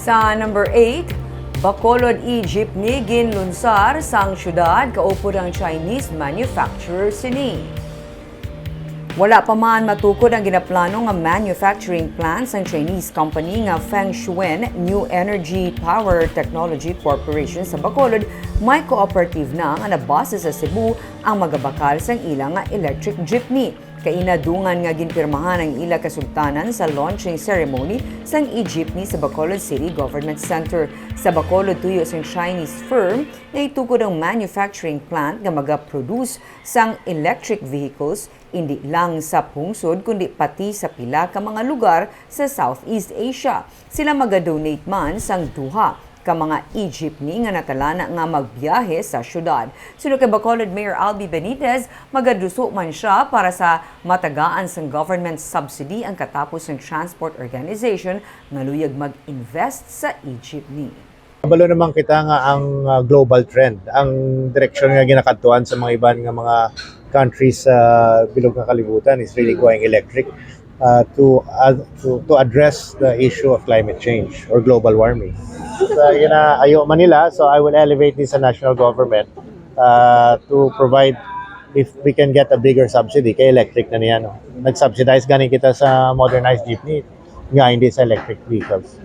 Sa number 8, Bacolod e-jeepney ginlunsar sang syudad kaupo ng Chinese manufacturer sini. Wala pa man matukod ang ginaplano nga manufacturing plant sang Chinese company nga Feng Shuan New Energy Power Technology Corporation sa Bacolod, may cooperative na nga nabase sa Cebu ang magabakal sang ilang nga electric jeepney. Kainadungan nga ginpirmahan ang ila kasultanan sa launching ceremony sang e-jeepney sa Bacolod City Government Center. Sa Bacolod tuyo sang Chinese firm na itukod ang manufacturing plant nga magaproduce sang electric vehicles hindi lang sa pungsod kundi pati sa pila ka mga lugar sa Southeast Asia. Sila maga-donate man sang duha ka mga e-jeepney nga natalana nga magbiyahe sa syudad. Sunod kay Bacolod Mayor Albi Benitez, magaduso man siya para sa matagaan sang government subsidy ang katapos ng transport organization nga luyag mag-invest sa e-jeepney. Kabalo naman kita nga ang global trend, ang direksyon nga ginakadtuan sa mga iban nga mga countries sa bilog nga kalibutan is really going electric to address the issue of climate change or global warming. So yun na ayo Manila, so I will elevate this sa national government to provide if we can get a bigger subsidy kay electric na niya. No? Nag-subsidize ganin kita sa modernized jeepney nga hindi sa electric vehicles.